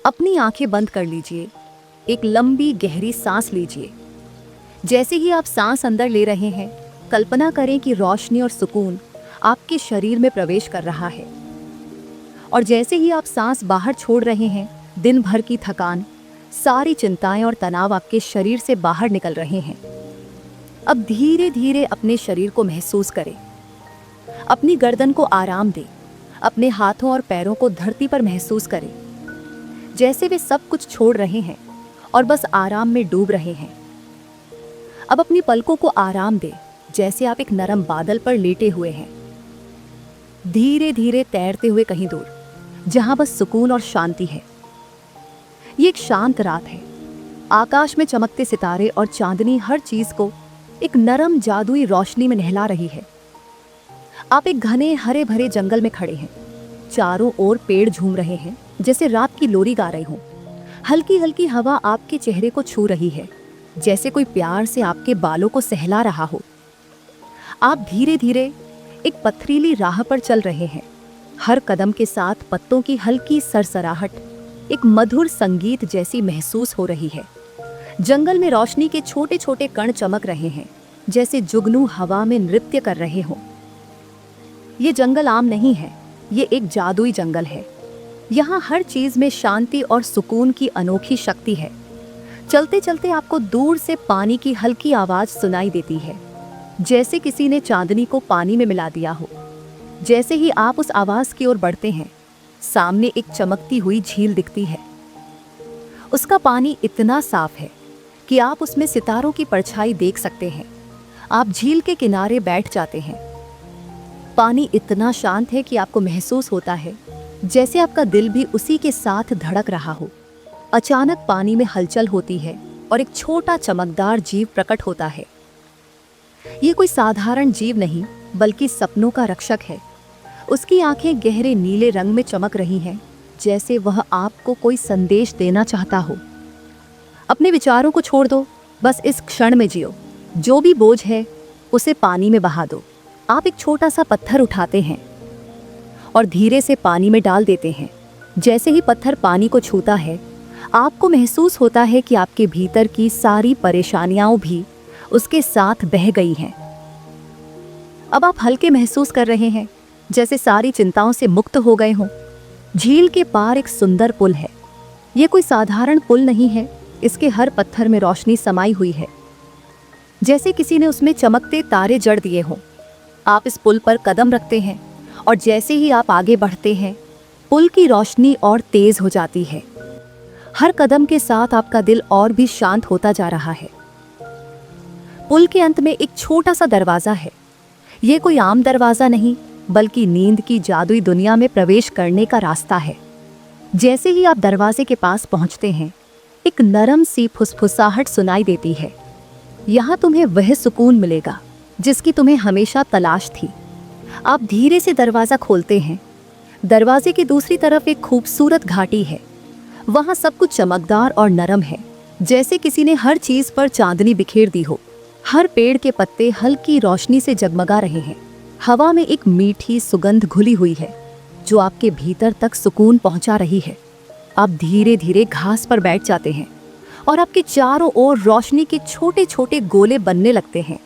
अपनी आंखें बंद कर लीजिए। एक लंबी गहरी सांस लीजिए। जैसे ही आप सांस अंदर ले रहे हैं, कल्पना करें कि रोशनी और सुकून आपके शरीर में प्रवेश कर रहा है। और जैसे ही आप सांस बाहर छोड़ रहे हैं, दिन भर की थकान, सारी चिंताएं और तनाव आपके शरीर से बाहर निकल रहे हैं। अब धीरे धीरे अपने शरीर को महसूस करें। अपनी गर्दन को आराम दें। अपने हाथों और पैरों को धरती पर महसूस करें, जैसे वे सब कुछ छोड़ रहे हैं और बस आराम में डूब रहे हैं। अब अपनी पलकों को आराम दें, जैसे आप एक नरम बादल पर लेटे हुए हैं, धीरे धीरे तैरते हुए कहीं दूर, जहां बस सुकून और शांति है। ये एक शांत रात है। आकाश में चमकते सितारे और चांदनी हर चीज को एक नरम जादुई रोशनी में नहला रही है। आप एक घने हरे भरे जंगल में खड़े हैं। चारों ओर पेड़ झूम रहे हैं, जैसे रात की लोरी गा रहे हों। हल्की हल्की हवा आपके चेहरे को छू रही है, जैसे कोई प्यार से आपके बालों को सहला रहा हो। आप धीरे धीरे एक पथरीली राह पर चल रहे हैं। हर कदम के साथ पत्तों की हल्की सरसराहट एक मधुर संगीत जैसी महसूस हो रही है। जंगल में रोशनी के छोटे छोटे कण चमक रहे हैं, जैसे जुगनू हवा में नृत्य कर रहे हों। ये जंगल आम नहीं है, ये एक जादुई जंगल है। यहाँ हर चीज में शांति और सुकून की अनोखी शक्ति है। चलते चलते आपको दूर से पानी की हल्की आवाज सुनाई देती है, जैसे किसी ने चांदनी को पानी में मिला दिया हो। जैसे ही आप उस आवाज की ओर बढ़ते हैं, सामने एक चमकती हुई झील दिखती है। उसका पानी इतना साफ है कि आप उसमें सितारों की परछाई देख सकते हैं। आप झील के किनारे बैठ जाते हैं। पानी इतना शांत है कि आपको महसूस होता है जैसे आपका दिल भी उसी के साथ धड़क रहा हो। अचानक पानी में हलचल होती है और एक छोटा चमकदार जीव प्रकट होता है। ये कोई साधारण जीव नहीं, बल्कि सपनों का रक्षक है। उसकी आंखें गहरे नीले रंग में चमक रही हैं, जैसे वह आपको कोई संदेश देना चाहता हो। अपने विचारों को छोड़ दो, बस इस क्षण में जियो। जो भी बोझ है उसे पानी में बहा दो। आप एक छोटा सा पत्थर उठाते हैं और धीरे से पानी में डाल देते हैं। जैसे ही पत्थर पानी को छूता है, आपको महसूस होता है कि आपके भीतर की सारी परेशानियां भी उसके साथ बह गई हैं। अब आप हल्के महसूस कर रहे हैं, जैसे सारी चिंताओं से मुक्त हो गए हों। झील के पार एक सुंदर पुल है। ये कोई साधारण पुल नहीं है, इसके हर पत्थर में रोशनी समाई हुई है, जैसे किसी ने उसमें चमकते तारे जड़ दिए हों। आप इस पुल पर कदम रखते हैं और जैसे ही आप आगे बढ़ते हैं, पुल की रोशनी और तेज हो जाती है। हर कदम के साथ आपका दिल और भी शांत होता जा रहा है। पुल के अंत में एक छोटा सा दरवाजा है। ये कोई आम दरवाजा नहीं, बल्कि नींद की जादुई दुनिया में प्रवेश करने का रास्ता है। जैसे ही आप दरवाजे के पास पहुंचते हैं, एक नरम सी फुसफुसाहट सुनाई देती है। यहाँ तुम्हें वह सुकून मिलेगा जिसकी तुम्हें हमेशा तलाश थी। आप धीरे से दरवाजा खोलते हैं। दरवाजे की दूसरी तरफ एक खूबसूरत घाटी है। वहाँ सब कुछ चमकदार और नरम है, जैसे किसी ने हर चीज पर चांदनी बिखेर दी हो। हर पेड़ के पत्ते हल्की रोशनी से जगमगा रहे हैं। हवा में एक मीठी सुगंध घुली हुई है, जो आपके भीतर तक सुकून पहुंचा रही है। आप धीरे धीरे घास पर बैठ जाते हैं और आपके चारों ओर रोशनी के छोटे छोटे गोले बनने लगते हैं।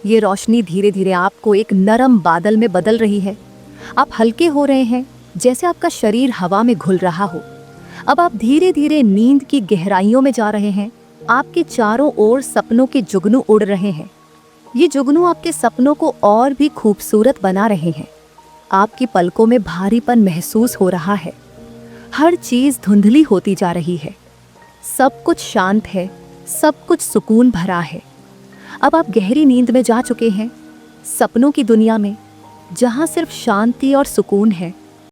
ये रोशनी धीरे धीरे आपको एक नरम बादल में बदल रही है। आप हल्के हो रहे हैं, जैसे आपका शरीर हवा में घुल रहा हो। अब आप धीरे धीरे नींद की गहराइयों में जा रहे हैं। आपके चारों ओर सपनों के जुगनू उड़ रहे हैं। ये जुगनू आपके सपनों को और भी खूबसूरत बना रहे हैं। आपकी पलकों में भारीपन महसूस हो रहा है। हर चीज धुंधली होती जा रही है। सब कुछ शांत है, सब कुछ सुकून भरा है। अब आप गहरी नींद में जा चुके हैं, सपनों की दुनिया में, जहाँ सिर्फ शांति और सुकून है।